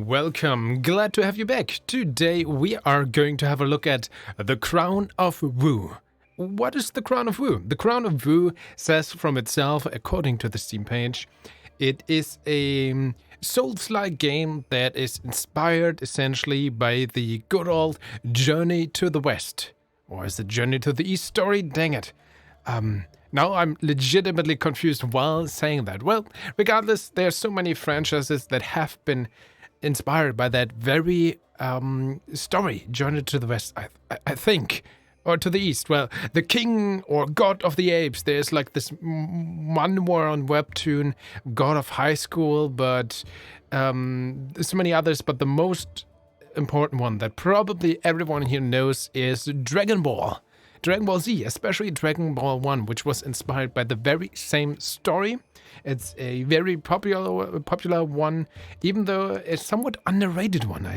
Welcome, glad to have you back. Today we are going to have a look at the Crown of Wu. What is the Crown of Wu? The Crown of Wu says from itself, according to the Steam page, it is a Souls-like game that is inspired essentially by the good old Journey to the West. Or is it Journey to the East story? Dang it. Now I'm legitimately confused while saying that. Well, regardless, there are so many franchises that have been inspired by that very story, Journey to the West, I think. Or to the East. Well, the King or God of the Apes. There's like this one more on Webtoon, God of High School, but there's so many others. But the most important one that probably everyone here knows is Dragon Ball. Dragon Ball Z, especially Dragon Ball 1, which was inspired by the very same story. It's a very popular one, even though it's somewhat underrated one,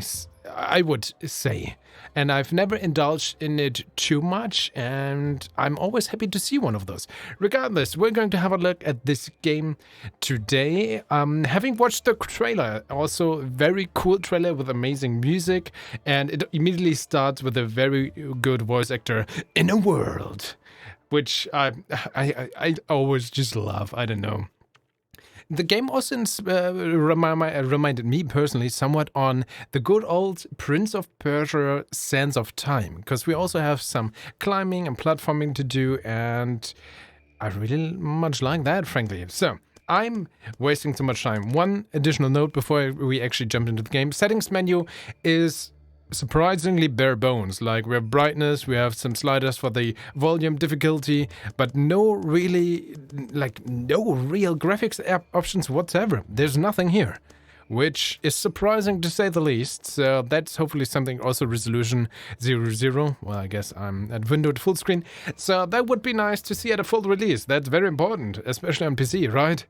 I would say. And I've never indulged in it too much, and I'm always happy to see one of those. Regardless, we're going to have a look at this game today. Having watched the trailer, also very cool trailer with amazing music, and it immediately starts with a very good voice actor in a world, which I always just love. I don't know. The game also reminded me personally somewhat on the good old Prince of Persia Sands of Time, because we also have some climbing and platforming to do, and I really much like that, frankly. So, I'm wasting too much time. One additional note before we actually jump into the game. Settings menu is surprisingly bare bones. Like, we have brightness, we have some sliders for the volume difficulty, but no real graphics options whatsoever. There's nothing here, which is surprising to say the least. So that's hopefully something. Also resolution 00. Well, I guess I'm at windowed full screen. So that would be nice to see at a full release. That's very important, especially on PC, right?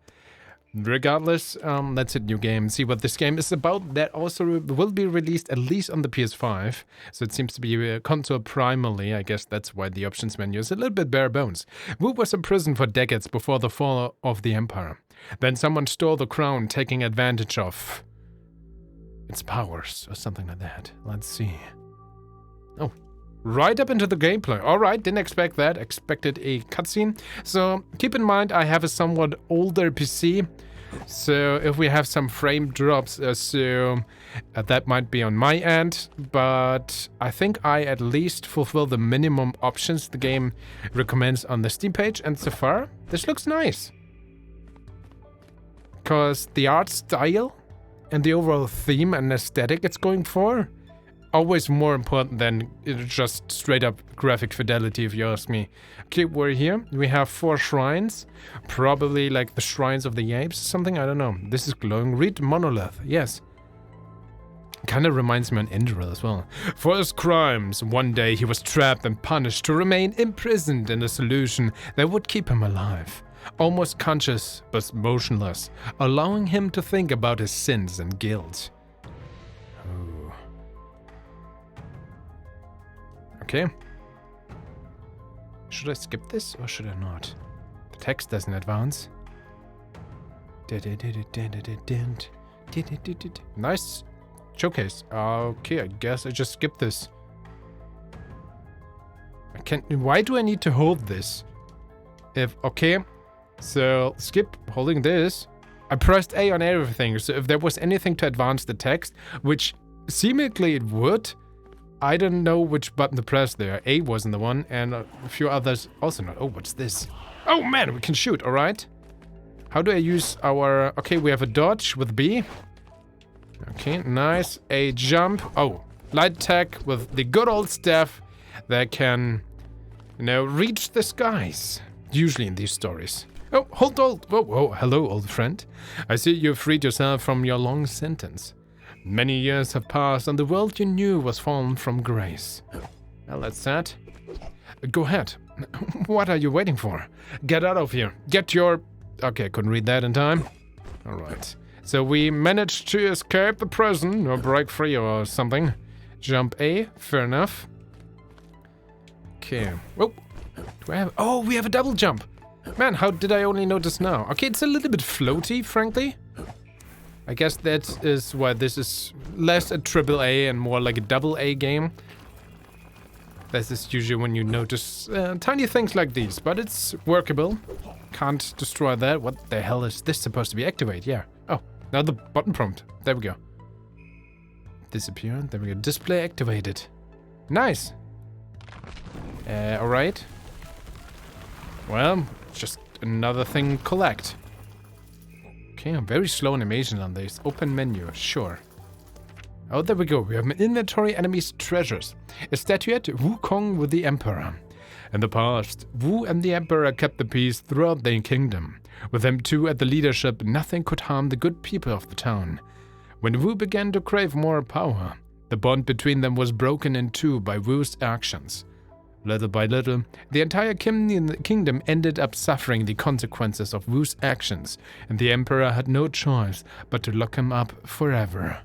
Regardless, let's hit new game, see what this game is about. That also will be released at least on the PS5, so it seems to be a console primarily. I guess that's why the options menu is a little bit bare bones. Wu was imprisoned for decades before the fall of the Empire. Then someone stole the crown, taking advantage of its powers, or something like that. Let's see. Oh. Right up into the gameplay. Alright, didn't expect that. Expected a cutscene. So, keep in mind, I have a somewhat older PC. So, if we have some frame drops, that might be on my end. But I think I at least fulfill the minimum options the game recommends on the Steam page. And so far, this looks nice. Because the art style and the overall theme and aesthetic it's going for, always more important than just straight up graphic fidelity, if you ask me. Okay, we're here. We have 4 shrines. Probably like the shrines of the apes or something. I don't know. This is glowing. Read monolith. Yes. Kind of reminds me on Enderal as well. For his crimes, one day he was trapped and punished to remain imprisoned in a solution that would keep him alive. Almost conscious, but motionless, allowing him to think about his sins and guilt. Okay. Should I skip this or should I not? The text doesn't advance. Nice showcase. Okay, I guess I just skip this. Why do I need to hold this? Okay, so skip holding this. I pressed A on everything, so if there was anything to advance the text, which seemingly it would, I don't know which button to press there. A wasn't the one, and a few others also not. Oh, what's this? Oh man, we can shoot, alright. How do I use our... Okay, we have a dodge with B. Okay, nice. A jump. Oh, light attack with the good old staff that can, reach the skies. Usually in these stories. Oh, hello, old friend. I see you've freed yourself from your long sentence. Many years have passed, and the world you knew was fallen from grace. Well, that's sad. Go ahead. What are you waiting for? Get out of here. Get your... Okay, I couldn't read that in time. Alright. So we managed to escape the prison, or break free or something. Jump A, fair enough. Okay. Oh, do I have... Oh, we have a double jump. Man, how did I only notice now? Okay, it's a little bit floaty, frankly. I guess that is why this is less a AAA and more like a AA game. This is usually when you notice tiny things like these, but it's workable. Can't destroy that. What the hell is this supposed to be? Activate, yeah. Oh, now the button prompt. There we go. Disappear. There we go. Display activated. Nice. Alright. Well, just another thing collect. Okay, I'm very slow animation on this. Open menu, sure. Oh, there we go. We have an inventory enemies treasures. A statuette, Wukong with the Emperor. In the past, Wu and the Emperor kept the peace throughout their kingdom. With them two at the leadership, nothing could harm the good people of the town. When Wu began to crave more power, the bond between them was broken in two by Wu's actions. Little by little, the entire kingdom ended up suffering the consequences of Wu's actions, and the Emperor had no choice but to lock him up forever.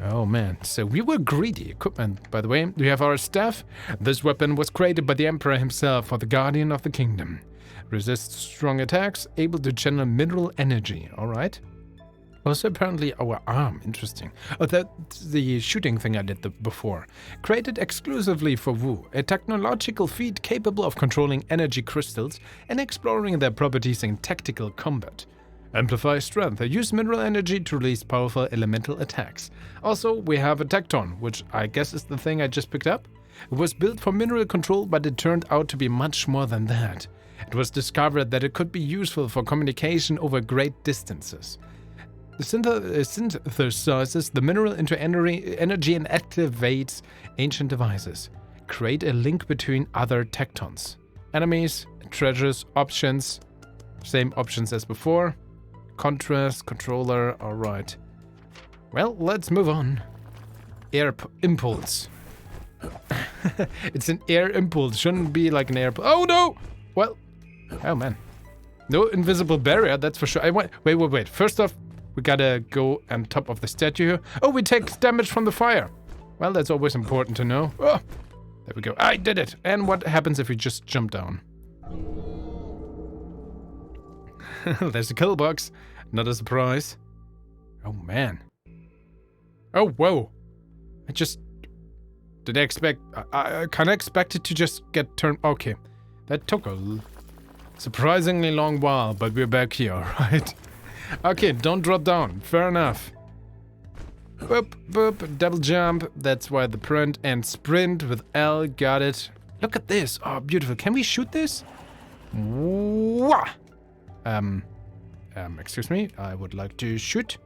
Oh man, so we were greedy. Equipment, by the way. We have our staff. This weapon was created by the Emperor himself for the Guardian of the Kingdom. Resists strong attacks, able to channel mineral energy. Alright. Also apparently our arm. Interesting. Oh, that's the shooting thing I did before. Created exclusively for Wu. A technological feat capable of controlling energy crystals and exploring their properties in tactical combat. Amplify strength. Use mineral energy to release powerful elemental attacks. Also, we have a Tecton, which I guess is the thing I just picked up. It was built for mineral control, but it turned out to be much more than that. It was discovered that it could be useful for communication over great distances. It synthesizes the mineral into energy and activates ancient devices. Create a link between other Tectons. Enemies, treasures, options. Same options as before. Contrast, controller, alright. Well, let's move on. Air impulse. It's an air impulse, shouldn't be like an air. Oh no! Well, oh man. No invisible barrier, that's for sure. Wait. First off, we gotta go on top of the statue here. Oh, we take damage from the fire. Well, that's always important to know. Oh, there we go. I did it. And what happens if we just jump down? There's a kill box. Not a surprise. Oh, man. Oh, whoa. Did I expect... I kind of expected to just get turned... Okay. That took a surprisingly long while, but we're back here, right? Okay, don't drop down. Fair enough. Boop, boop, double jump. That's why the print and sprint with L. Got it. Look at this. Oh, beautiful. Can we shoot this? Wah! Excuse me, I would like to shoot.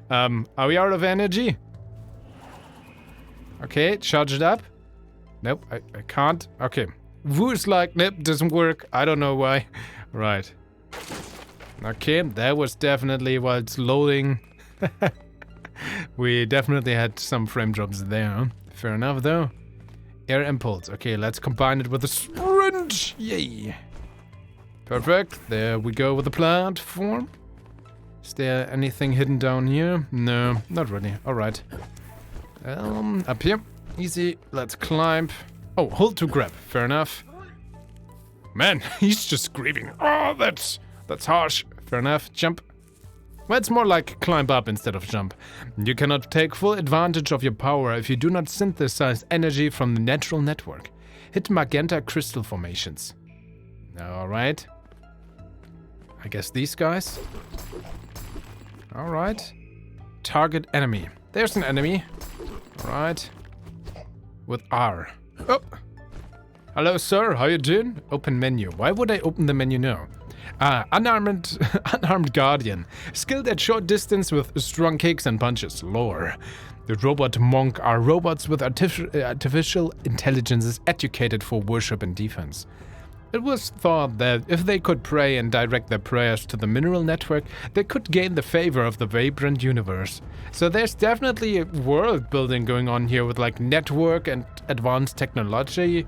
Are we out of energy? Okay, charge it up. Nope, I can't. Okay. Woo's like, nope, doesn't work. I don't know why. Right. Okay, that was definitely while it's loading. We definitely had some frame drops there. Fair enough, though. Air impulse. Okay, let's combine it with a sprint. Yay. Perfect. There we go with the platform. Is there anything hidden down here? No, not really. Alright. Up here. Easy. Let's climb. Oh, hold to grab. Fair enough. Man, he's just screaming. Oh, that's harsh. Fair enough. Jump. Well, it's more like climb up instead of jump. You cannot take full advantage of your power if you do not synthesize energy from the natural network. Hit magenta crystal formations. Alright. I guess these guys. Alright. Target enemy. There's an enemy. Alright. With R. Oh! Hello, sir. How you doing? Open menu. Why would I open the menu now? Unarmed Guardian. Skilled at short distance with strong kicks and punches. Lore. The robot monk are robots with artificial intelligences educated for worship and defense. It was thought that if they could pray and direct their prayers to the mineral network, they could gain the favor of the vibrant universe. So there's definitely a world building going on here with like network and advanced technology.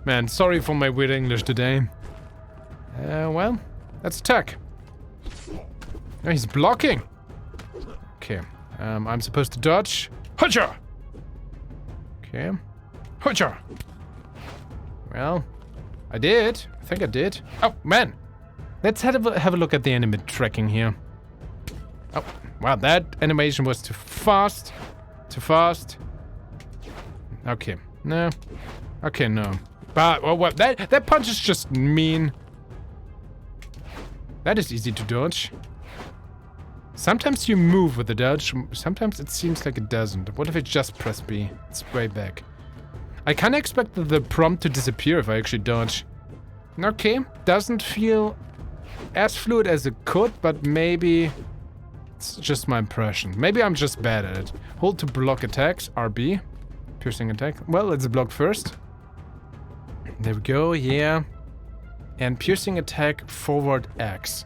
Man, sorry for my weird English today. Well, let's attack. Oh, he's blocking. Okay, I'm supposed to dodge. Hacha! Okay. Hacha! Well, I did. I think I did. Oh, man. Let's have a look at the enemy tracking here. Oh, wow, that animation was too fast. Too fast. Okay, no. Okay, no. But, well, what? That punch is just mean. That is easy to dodge. Sometimes you move with the dodge. Sometimes it seems like it doesn't. What if I just press B? It's way back. I kinda expect the prompt to disappear if I actually dodge. Okay, doesn't feel as fluid as it could, but maybe it's just my impression. Maybe I'm just bad at it. Hold to block attacks, RB. Piercing attack. Well, let's block first. There we go, yeah. And piercing attack, forward X.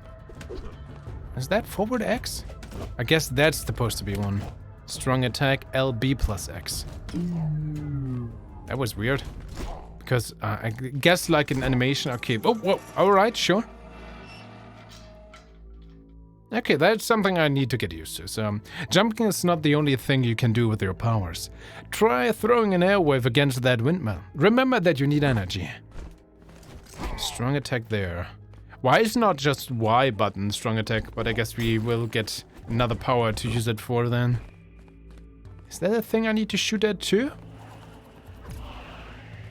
Is that forward X? I guess that's supposed to be one. Strong attack, LB plus X. That was weird. Because I guess like an animation. Okay, oh, whoa, alright, sure. Okay, that's something I need to get used to. So, jumping is not the only thing you can do with your powers. Try throwing an airwave against that windmill. Remember that you need energy. Strong attack there. Why is not just Y button strong attack? But I guess we will get another power to use it for then. Is that a thing I need to shoot at too?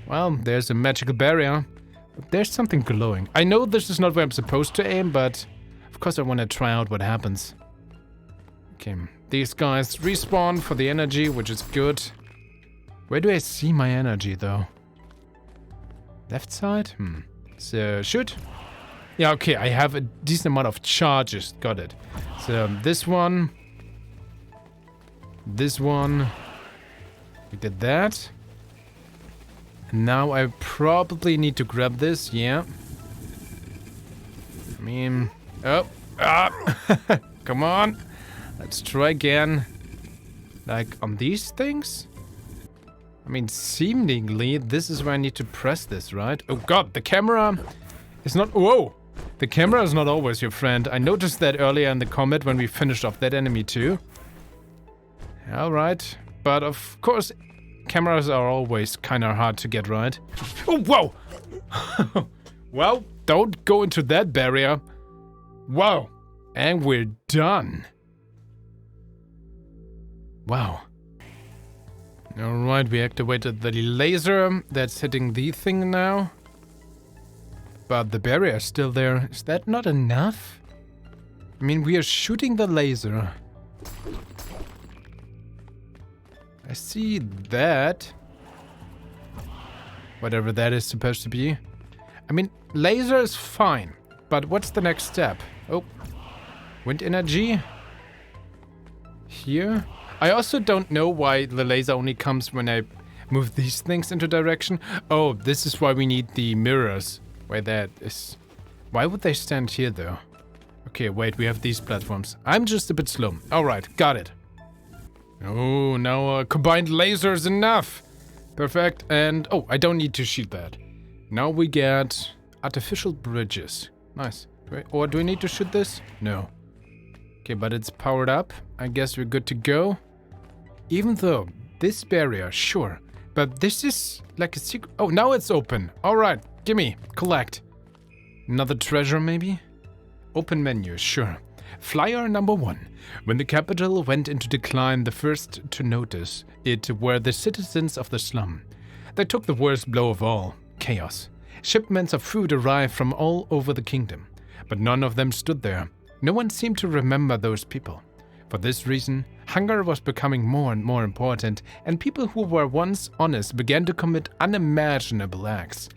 Well, there's a magical barrier. But there's something glowing. I know this is not where I'm supposed to aim, but of course I want to try out what happens. Okay, these guys respawn for the energy, which is good. Where do I see my energy though? Left side? So, shoot. Yeah, okay, I have a decent amount of charges. Got it. So, this one. This one. We did that. And now I probably need to grab this, yeah. I mean... Oh! Ah! Come on! Let's try again. Like, on these things? I mean, seemingly, this is where I need to press this, right? Oh god, the camera is not... Whoa! The camera is not always your friend. I noticed that earlier in the combat when we finished off that enemy too. Alright. But of course, cameras are always kinda hard to get right. Oh, whoa! Well, don't go into that barrier. Wow. And we're done. Wow. Alright, we activated the laser that's hitting the thing now. But the barrier is still there. Is that not enough? I mean, we are shooting the laser. I see that. Whatever that is supposed to be. I mean, laser is fine. But what's the next step? Oh. Wind energy. Here. I also don't know why the laser only comes when I move these things into direction. Oh, this is why we need the mirrors. Where that is. Why would they stand here though? Okay, wait, we have these platforms. I'm just a bit slow. Alright, got it. Oh, now combined laser is enough. Perfect. And, oh, I don't need to shoot that. Now we get artificial bridges. Nice. Or do we need to shoot this? No. Okay, but it's powered up. I guess we're good to go. Even though this barrier, sure. But this is like a secret. Oh, now it's open. Alright, gimme. Collect. Another treasure, maybe? Open menu, sure. Flyer number 1. When the capital went into decline, the first to notice it were the citizens of the slum. They took the worst blow of all, chaos. Shipments of food arrived from all over the kingdom, but none of them stood there. No one seemed to remember those people. For this reason, hunger was becoming more and more important, and people who were once honest began to commit unimaginable acts.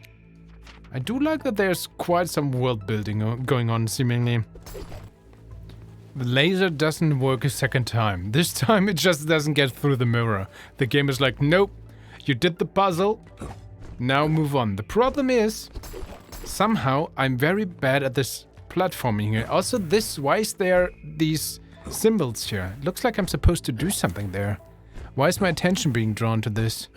I do like that there's quite some world building going on, seemingly. The laser doesn't work a second time. This time it just doesn't get through the mirror. The game is like, nope, you did the puzzle, now move on. The problem is, somehow I'm very bad at this platforming here. Also this, why is there these symbols here? It looks like I'm supposed to do something there. Why is my attention being drawn to this?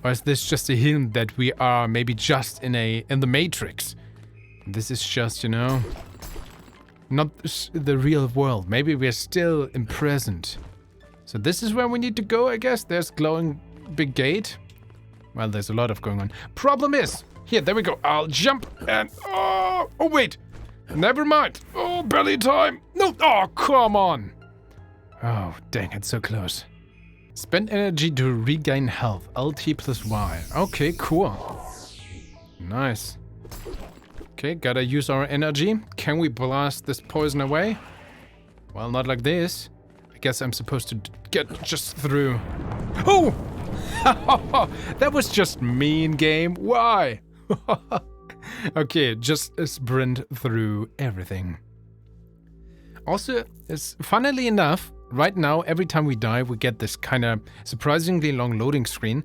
Or is this just a hint that we are maybe just in the Matrix? This is just, you know, not the real world. Maybe we're still in present. So this is where we need to go, I guess. There's glowing big gate. Well, there's a lot of going on. Problem is, here, there we go. I'll jump and, oh wait. Never mind. Oh, belly time. No. Oh, come on. Oh, dang, it's so close. Spend energy to regain health. LT plus Y. Okay, cool. Nice. Okay, gotta use our energy. Can we blast this poison away? Well, not like this. I guess I'm supposed to get just through. Oh! That was just mean, game. Why? Okay, just sprint through everything. Also, funnily enough, right now, every time we die, we get this kind of surprisingly long loading screen,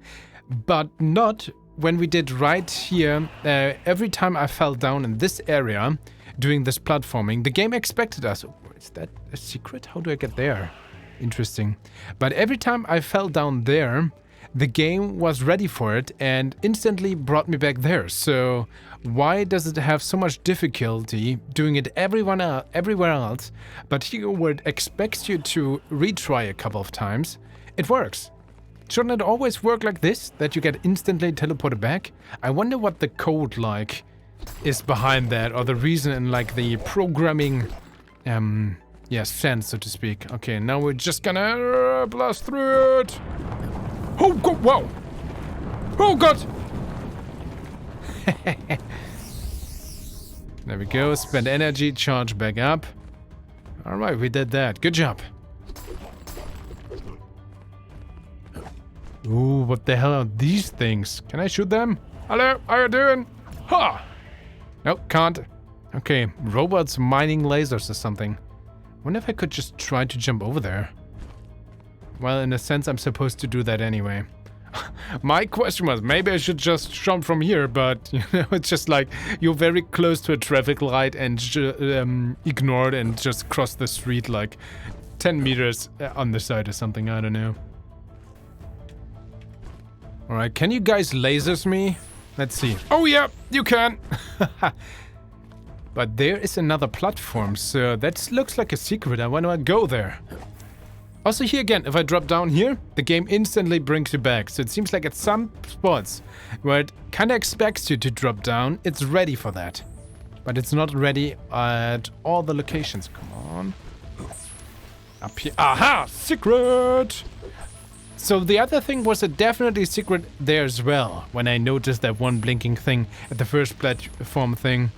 but not when we did right here. Every time I fell down in this area doing this platforming, the game expected us. Oh, is that a secret? How do I get there? Interesting. But every time I fell down there, the game was ready for it and instantly brought me back there. So why does it have so much difficulty doing it everywhere else, but here where it expects you to retry a couple of times, it works? Shouldn't it always work like this, that you get instantly teleported back? I wonder what the code like is behind that, or the reason in like the programming sense, so to speak. Okay, now we're just gonna blast through it. Oh god, wow! Oh god! There we go, spend energy, charge back up. Alright, we did that. Good job. Ooh, what the hell are these things? Can I shoot them? Hello, how you doing? Ha! Nope, can't. Okay, robots mining lasers or something. Wonder if I could just try to jump over there. Well, in a sense, I'm supposed to do that anyway. My question was, maybe I should just jump from here, but, you know, it's just like, you're very close to a traffic light and ignore it and just cross the street like 10 meters on the side or something, I don't know. Alright, can you guys lasers me? Let's see. Oh yeah, you can! But there is another platform, so that looks like a secret. I want to go there. Also here again, if I drop down here, the game instantly brings you back. So it seems like at some spots where it kind of expects you to drop down, it's ready for that. But it's not ready at all the locations. Come on. Up here. Aha! Secret! So the other thing was a definitely secret there as well, when I noticed that one blinking thing at the first platform thing.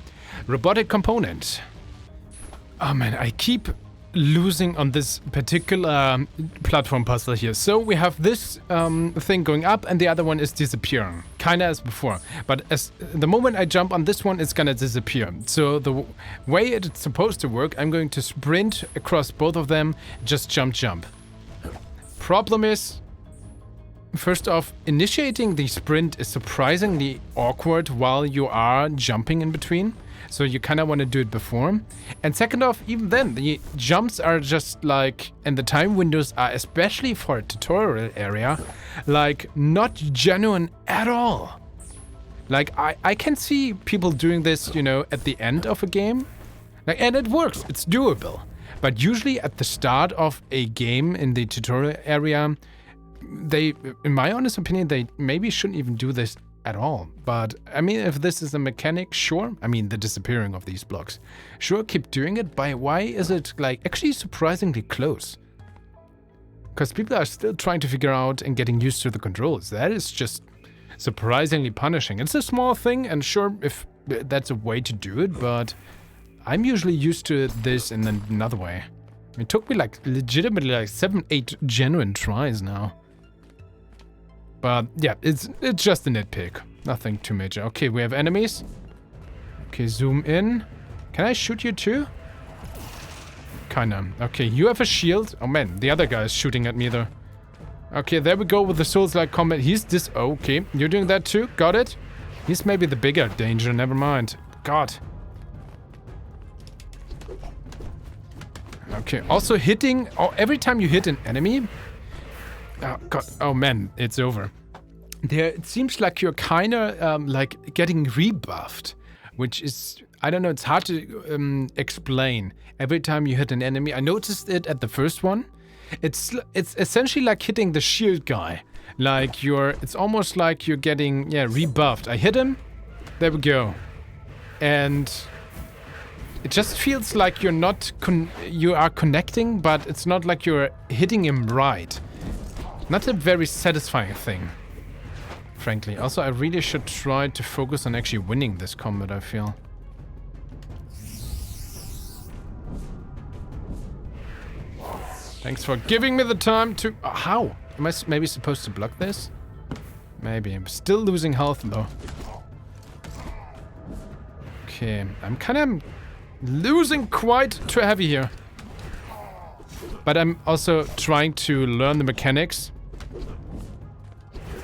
Robotic component. Oh man, I keep losing on this particular platform puzzle here. So we have this thing going up and the other one is disappearing. Kinda as before. But as the moment I jump on this one, it's gonna disappear. So the way it's supposed to work, I'm going to sprint across both of them, just jump. Problem is, first off, initiating the sprint is surprisingly awkward while you are jumping in between. So you kind of want to do it before. And second off, even then, the jumps are just like, and the time windows are, especially for a tutorial area, like not genuine at all. Like I can see people doing this, you know, at the end of a game. Like, and it works, it's doable. But usually at the start of a game in the tutorial area, they, in my honest opinion, they maybe shouldn't even do this at all. But I mean, if this is a mechanic, sure. I mean, the disappearing of these blocks. Sure, keep doing it, but why is it like actually surprisingly close? Because people are still trying to figure out and getting used to the controls. That is just surprisingly punishing. It's a small thing, and sure, if that's a way to do it, but I'm usually used to this in another way. It took me like legitimately like 7-8 genuine tries now. But yeah, it's just a nitpick. Nothing too major. Okay, we have enemies. Okay, zoom in. Can I shoot you too? Kinda. Okay, you have a shield. Oh man, the other guy is shooting at me though. Okay, there we go with the Souls-like combat. He's this. Okay, you're doing that too. Got it. He's maybe the bigger danger. Never mind. God. Okay, also hitting. Oh, every time you hit an enemy. Oh god. Oh man, it's over. There, it seems like you're kind of like getting rebuffed, which is, I don't know, it's hard to explain. Every time you hit an enemy, I noticed it at the first one. It's essentially like hitting the shield guy. Like it's almost like you're getting, yeah, rebuffed. I hit him. There we go. And It just feels like you're not you are connecting, but it's not like you're hitting him right. Not a very satisfying thing, frankly. Also, I really should try to focus on actually winning this combat, I feel. Thanks for giving me the time to... how? Am I maybe supposed to block this? Maybe. I'm still losing health, though. Okay. I'm kind of losing quite too heavy here. But I'm also trying to learn the mechanics.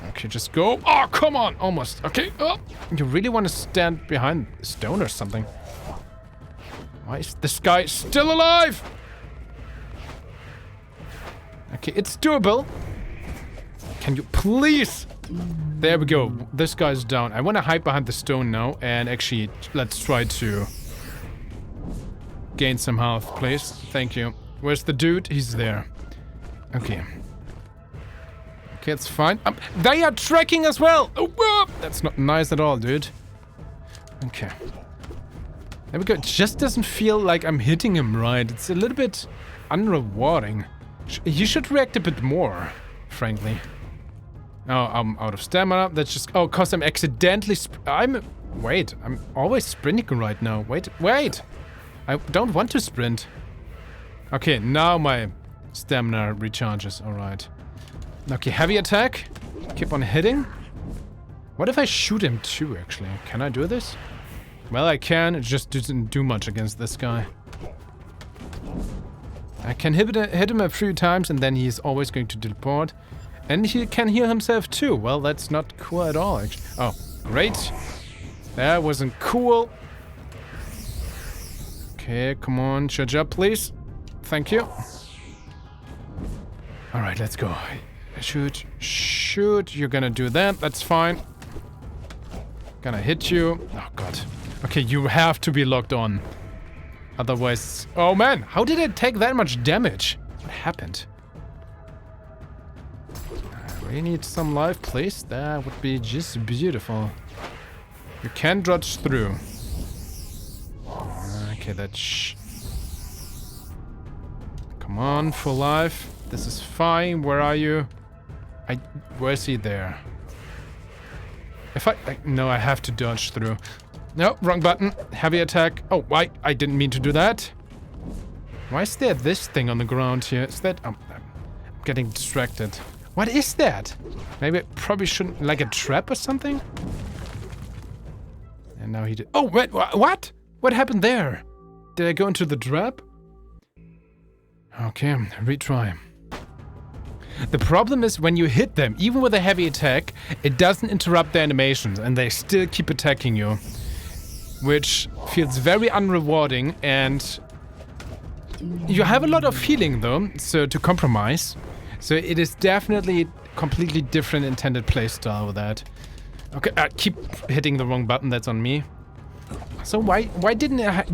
Okay, just go. Oh, come on. Almost. Okay. Oh. You really want to stand behind a stone or something? Why is this guy still alive? Okay, it's doable. Can you please? There we go. This guy's down. I want to hide behind the stone now. And actually, let's try to gain some health, please. Thank you. Where's the dude? He's there. Okay. Okay, it's fine. They are tracking as well. Oh, that's not nice at all, dude. Okay. There we go. It just doesn't feel like I'm hitting him right. It's a little bit unrewarding. You should react a bit more, frankly. Oh, I'm out of stamina. That's just... oh, cause I'm accidentally... wait, I'm always sprinting right now. Wait. I don't want to sprint. Okay, now my stamina recharges. Alright. Okay, heavy attack. Keep on hitting. What if I shoot him too, actually? Can I do this? Well, I can. It just doesn't do much against this guy. I can hit him a few times and then he's always going to teleport. And he can heal himself too. Well, that's not cool at all, actually. Oh, great. That wasn't cool. Okay, come on. Charge up, please. Thank you. Alright, let's go. Shoot. Shoot. You're gonna do that. That's fine. Gonna hit you. Oh, God. Okay, you have to be locked on. Otherwise... oh, man. How did it take that much damage? What happened? I really need some life, please. That would be just beautiful. You can dodge through. Okay, that's... come on, full life. This is fine. Where are you? Where's he there? If no, I have to dodge through. No, wrong button. Heavy attack. Oh, why? I didn't mean to do that. Why is there this thing on the ground here? Is that... I'm getting distracted. What is that? Maybe I probably shouldn't... like a trap or something? And now he did... oh, wait, what? What happened there? Did I go into the trap? Okay, retry. The problem is when you hit them, even with a heavy attack, it doesn't interrupt their animations and they still keep attacking you. Which feels very unrewarding, and you have a lot of healing though, so to compromise. So it is definitely completely different intended playstyle with that. Okay, I keep hitting the wrong button, that's on me. So why didn't I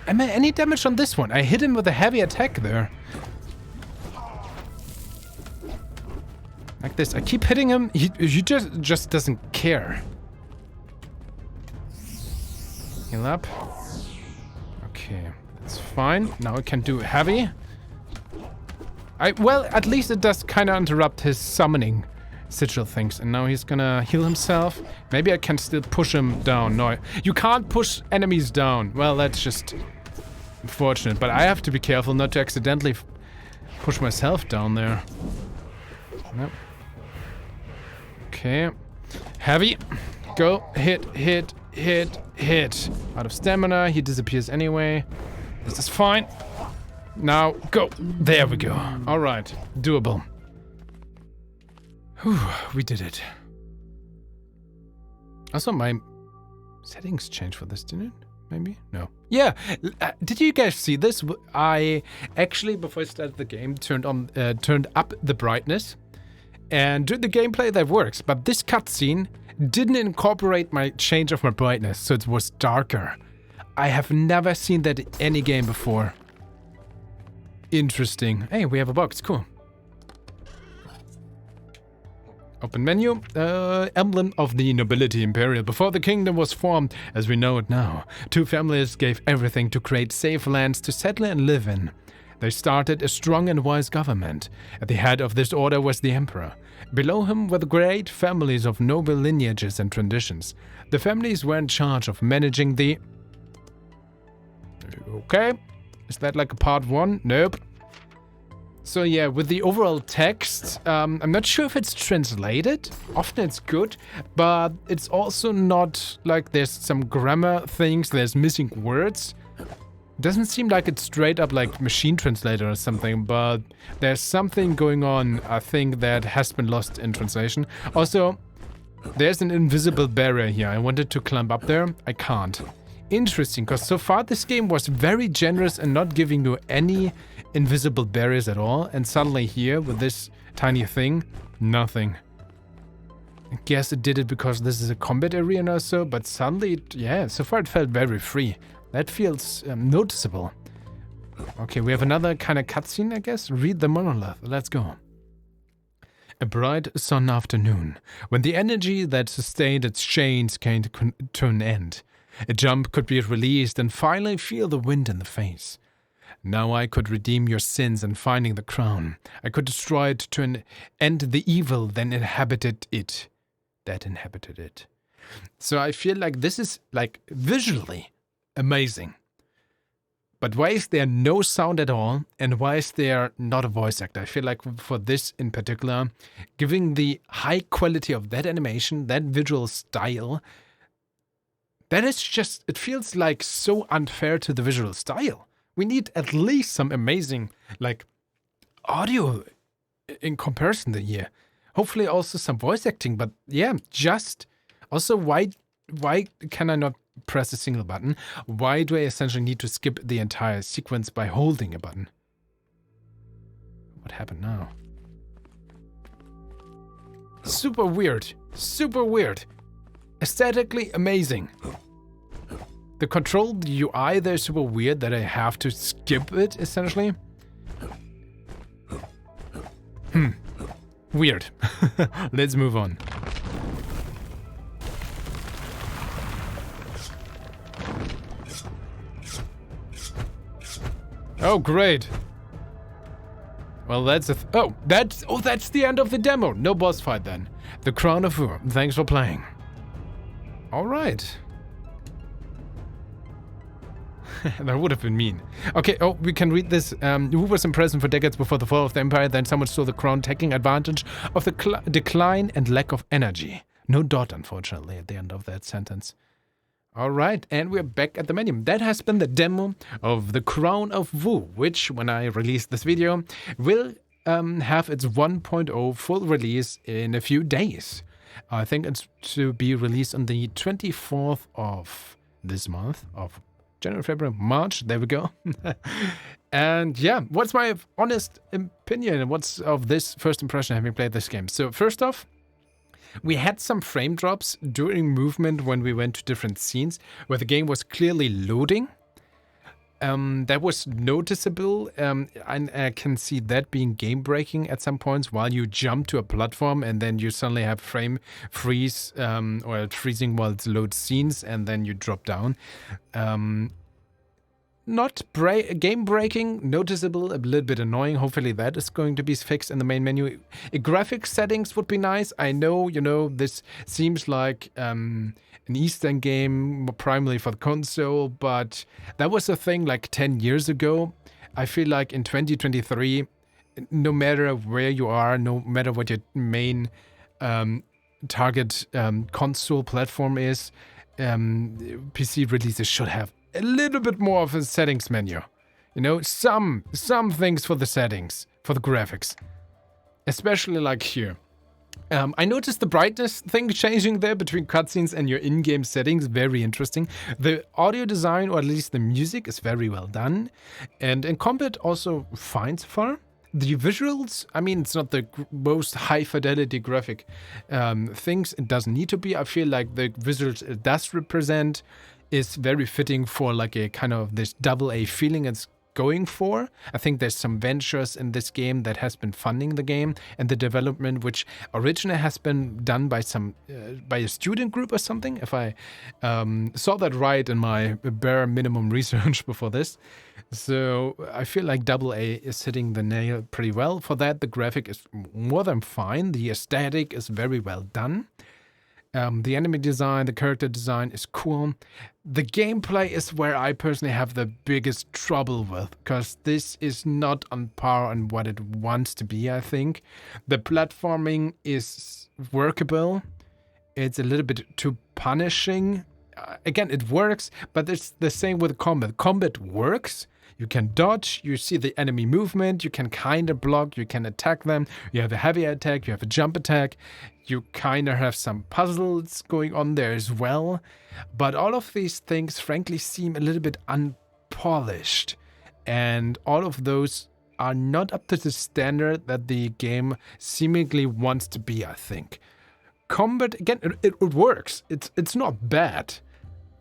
am I any damage on this one? I hit him with a heavy attack there. Like this, I keep hitting him, he just doesn't care. Heal up. Okay, that's fine. Now I can do heavy. Well, at least it does kind of interrupt his summoning sigil things. And now he's gonna heal himself. Maybe I can still push him down. No, you can't push enemies down. Well, that's just unfortunate. But I have to be careful not to accidentally push myself down there. Nope. Okay. Heavy. Go. Hit. Out of stamina. He disappears anyway. This is fine. Now, go. There we go. Alright. Doable. Whew, we did it. Also, my settings changed for this, didn't it? Maybe? No. Yeah. Did you guys see this? I actually, before I started the game, turned up the brightness. And during the gameplay, that works. But this cutscene didn't incorporate my change of my brightness, so it was darker. I have never seen that in any game before. Interesting. Hey, we have a box. Cool. Open menu. Emblem of the nobility imperial. Before the kingdom was formed as we know it now, two families gave everything to create safe lands to settle and live in. They started a strong and wise government. At the head of this order was the emperor. Below him were the great families of noble lineages and traditions. The families were in charge of managing the... Okay. Is that like a part 1? Nope. So yeah, with the overall text, I'm not sure if it's translated. Often it's good, but it's also not like there's some grammar things, there's missing words. Doesn't seem like it's straight up like machine translator or something, but there's something going on, I think, that has been lost in translation. Also, there's an invisible barrier here. I wanted to climb up there. I can't. Interesting, because so far this game was very generous and not giving you any invisible barriers at all. And suddenly here, with this tiny thing, nothing. I guess it did it because this is a combat arena or so, but suddenly, yeah, so far it felt very free. That feels noticeable. Okay, we have another kind of cutscene, I guess. Read the monolith. Let's go. A bright sun afternoon, when the energy that sustained its chains came to an end. A jump could be released and finally feel the wind in the face. Now I could redeem your sins in finding the crown. I could destroy it to end the evil that inhabited it. So I feel like this is like visually amazing. But why is there no sound at all? And why is there not a voice actor? I feel like for this in particular, giving the high quality of that animation, that visual style, that is just, it feels like so unfair to the visual style. We need at least some amazing, like, audio in comparison to here. Hopefully also some voice acting, but yeah, just... Also, why can I not press a single button? Why do I essentially need to skip the entire sequence by holding a button? What happened now? Super weird. Super weird. Aesthetically amazing. The control, the UI there is super weird that I have to skip it, essentially. Weird. Let's move on. Oh, great. Well, that's that's the end of the demo. No boss fight then. The Crown of Wu. Thanks for playing. All right. That would have been mean. Okay, oh, we can read this. Wu was imprisoned for decades before the fall of the empire. Then someone stole the crown, taking advantage of the decline and lack of energy. No dot, unfortunately, at the end of that sentence. All right, and we're back at the menu. That has been the demo of The Crown of Wu, which, when I release this video, will have its 1.0 full release in a few days. I think it's to be released on the 24th of this month, of January, February, March. There we go. And yeah, what's my honest opinion? What's of this first impression having played this game? So first off, we had some frame drops during movement when we went to different scenes where the game was clearly loading. That was noticeable, and I can see that being game breaking at some points while you jump to a platform and then you suddenly have frame freeze or freezing while it loads scenes and then you drop down. Not game breaking, noticeable, a little bit annoying. Hopefully that is going to be fixed in the main menu. Graphics settings would be nice. I know, this seems like an Eastern game primarily for the console, but that was a thing like 10 years ago. I feel like in 2023, no matter where you are, no matter what your main target console platform is, PC releases should have a little bit more of a settings menu. Some things for the settings, for the graphics. Especially like here. I noticed the brightness thing changing there between cutscenes and your in-game settings. Very interesting. The audio design, or at least the music, is very well done. And in combat, also fine so far. The visuals, I mean, it's not the most high-fidelity graphic things. It doesn't need to be. I feel like the visuals it does represent is very fitting for like a kind of this double A feeling. It's going for. I think there's some ventures in this game that has been funding the game and the development, which originally has been done by by a student group or something, if I saw that right in my bare minimum research before this. So I feel like AA is hitting the nail pretty well. For that, the graphic is more than fine. The aesthetic is very well done. The enemy design, the character design is cool. The gameplay is where I personally have the biggest trouble with, because this is not on par on what it wants to be, I think. The platforming is workable. It's a little bit too punishing. Again, it works, but it's the same with combat. Combat works. You can dodge, you see the enemy movement, you can kind of block, you can attack them. You have a heavy attack, you have a jump attack. You kind of have some puzzles going on there as well. But all of these things, frankly, seem a little bit unpolished. And all of those are not up to the standard that the game seemingly wants to be, I think. Combat, again, it works. It's not bad.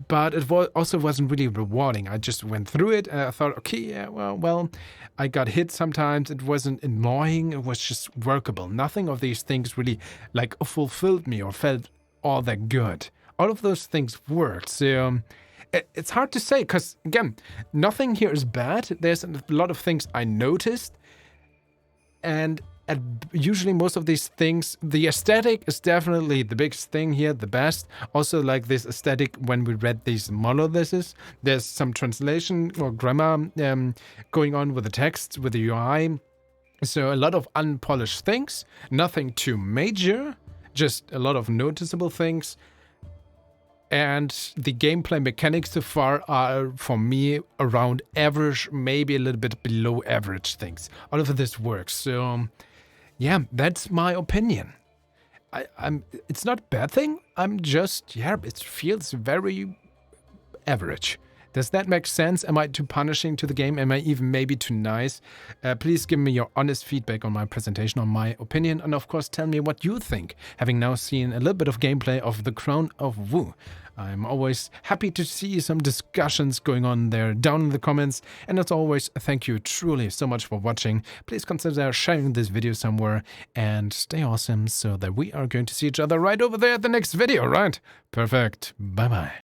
But it also wasn't really rewarding. I just went through it and I thought, okay, yeah, well, I got hit sometimes. It wasn't annoying. It was just workable. Nothing of these things really like fulfilled me or felt all that good. All of those things worked. So it's hard to say because, again, nothing here is bad. There's a lot of things I noticed. And usually most of these things, the aesthetic is definitely the biggest thing here, the best. Also like this aesthetic when we read these monoliths, there's some translation or grammar going on with the text, with the UI. So a lot of unpolished things, nothing too major, just a lot of noticeable things. And the gameplay mechanics so far are, for me, around average, maybe a little bit below average things. All of this works. So yeah, that's my opinion. It's not a bad thing. I'm just, yeah, it feels very average. Does that make sense? Am I too punishing to the game? Am I even maybe too nice? Please give me your honest feedback on my presentation, on my opinion, and of course tell me what you think, having now seen a little bit of gameplay of The Crown of Wu. I'm always happy to see some discussions going on there down in the comments, and as always, thank you truly so much for watching. Please consider sharing this video somewhere, and stay awesome so that we are going to see each other right over there at the next video, right? Perfect. Bye-bye.